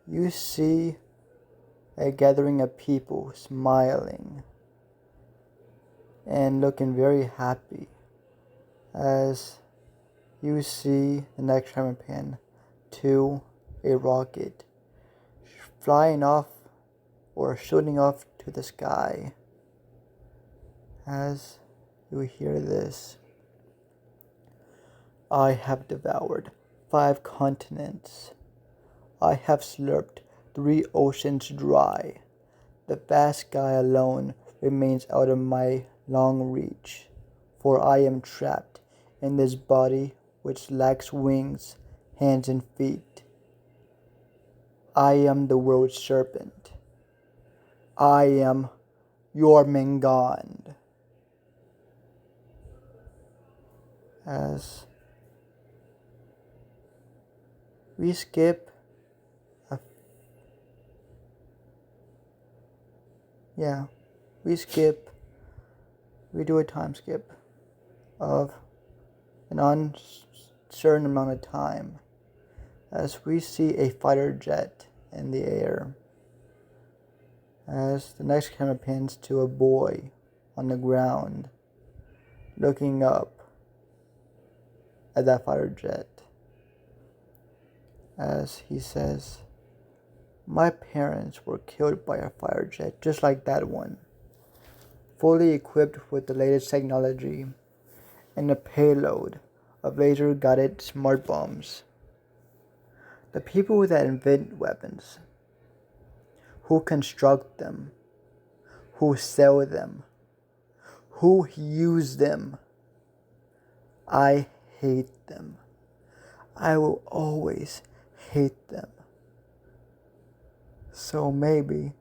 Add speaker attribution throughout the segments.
Speaker 1: you see a gathering of people smiling and looking very happy as you see the next camera pan to a rocket flying off or shooting off to the sky. As you hear this, I have devoured 5 continents. I have slurped 3 oceans dry. The vast sky alone remains out of my long reach, for I am trapped in this body which lacks wings, hands, and feet. I am the world's serpent. I am Jormungand. As we skip a we do a time skip of an uncertain amount of time as we see a fighter jet in the air, as the next camera pans to a boy on the ground looking up at that fighter jet as he says, "My parents were killed by a fighter jet just like that one, fully equipped with the latest technology and a payload of laser-guided smart bombs. The people that invent weapons, who construct them, who sell them, who use them, I hate them. I will always hate them. So maybe,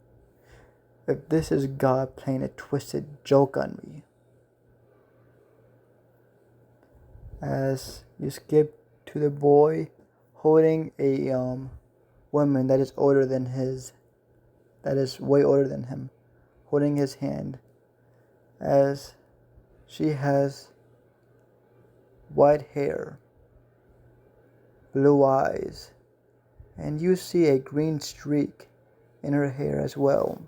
Speaker 1: if this is God playing a twisted joke on me," as you skip to the boy holding a woman that is way older than him, holding his hand, as she has white hair, blue eyes, and you see a green streak in her hair as well.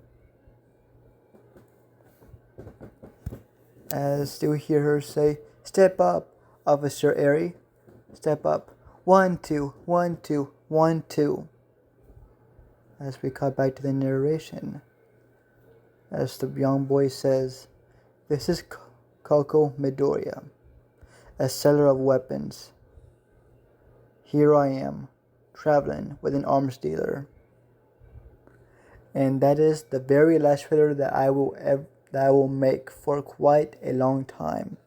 Speaker 1: As you hear her say, "Step up, Officer Airy. Step up. 1, 2, 1, 2, 1, 2. As we cut back to the narration, as the young boy says, "This is Koko Midoriya, a seller of weapons. Here I am, traveling with an arms dealer." And that is the very last trailer that I will make for quite a long time.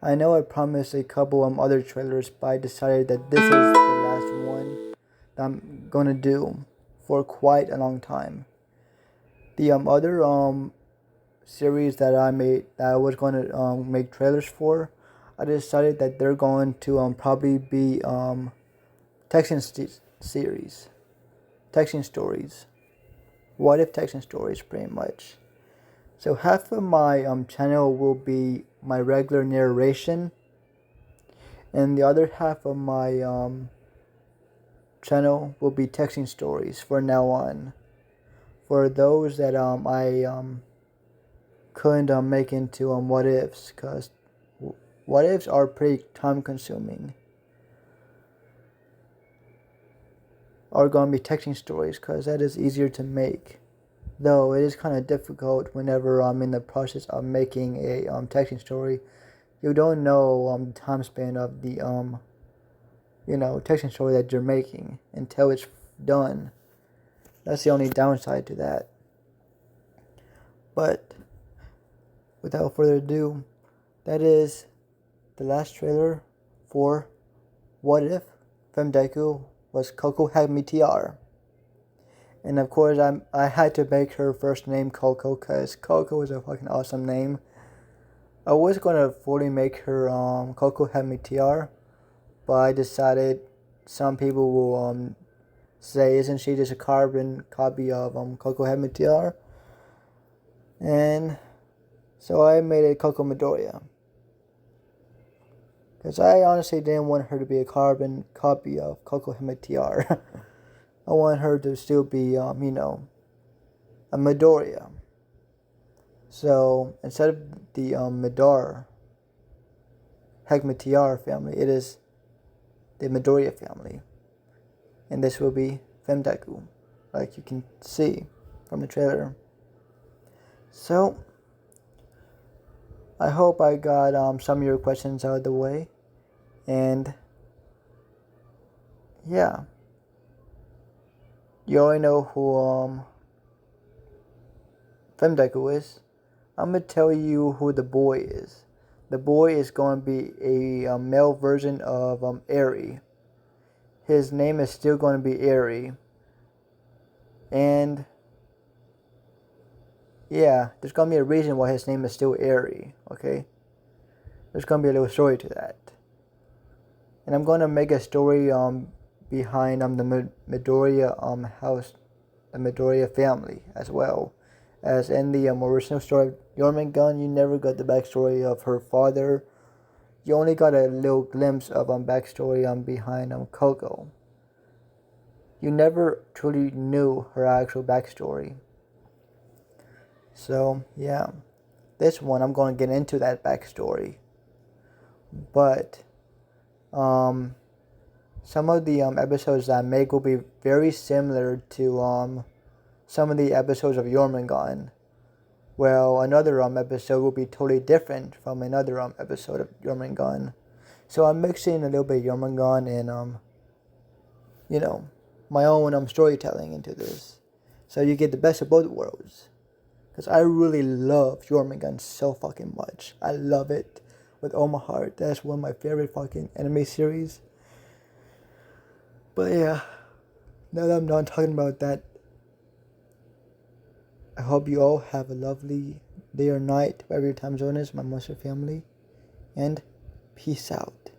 Speaker 1: I know I promised a couple of other trailers, but I decided that this is the last one that I'm gonna do for quite a long time. The other series that I was gonna make trailers for, I decided that they're going to probably be texting stories. What if texting stories, pretty much. So half of my channel will be my regular narration, and the other half of my channel will be texting stories for now on. For those that I couldn't make into what ifs, because what ifs are pretty time consuming, are going to be texting stories because that is easier to make. Though it is kind of difficult whenever I'm in the process of making a texting story. You don't know the time span of the texting story that you're making until it's done. That's the only downside to that. But without further ado, that is the last trailer for What If from Deku was Koko Hekmatyar. And of course, I had to make her first name Koko because Koko is a fucking awesome name. I was gonna fully make her Koko Hekmatyar, but I decided some people will say, "Isn't she just a carbon copy of Koko Hekmatyar?" And so I made it Koko Midoriya, because I honestly didn't want her to be a carbon copy of Koko Hekmatyar. I want her to still be, a Midoriya. So instead of the Midar Hekmatyar family, it is the Midoriya family, and this will be Deku, like you can see from the trailer. So I hope I got some of your questions out of the way, and yeah, you already know who Deku is. I'm gonna tell you who the boy is. The boy is going to be a male version of Eri. His name is still going to be Eri. And yeah, there's going to be a reason why his name is still Eri, okay? There's going to be a little story to that. And I'm going to make a story behind the Midoriya house, the Midoriya family as well. As in the original story of Jormungand, you never got the backstory of her father. You only got a little glimpse of backstory behind Koko. You never truly knew her actual backstory. So yeah, this one I'm going to get into that backstory. But some of the episodes that I make will be very similar to some of the episodes of Jormungand. Well, another episode will be totally different from another episode of Jormungand. So I'm mixing a little bit of Jormungand and my own storytelling into this. So you get the best of both worlds. Because I really love Jormungand so fucking much. I love it with all my heart. That's one of my favorite fucking anime series. But yeah, now that I'm done talking about that, I hope you all have a lovely day or night, wherever your time zone is, my monster family, and peace out.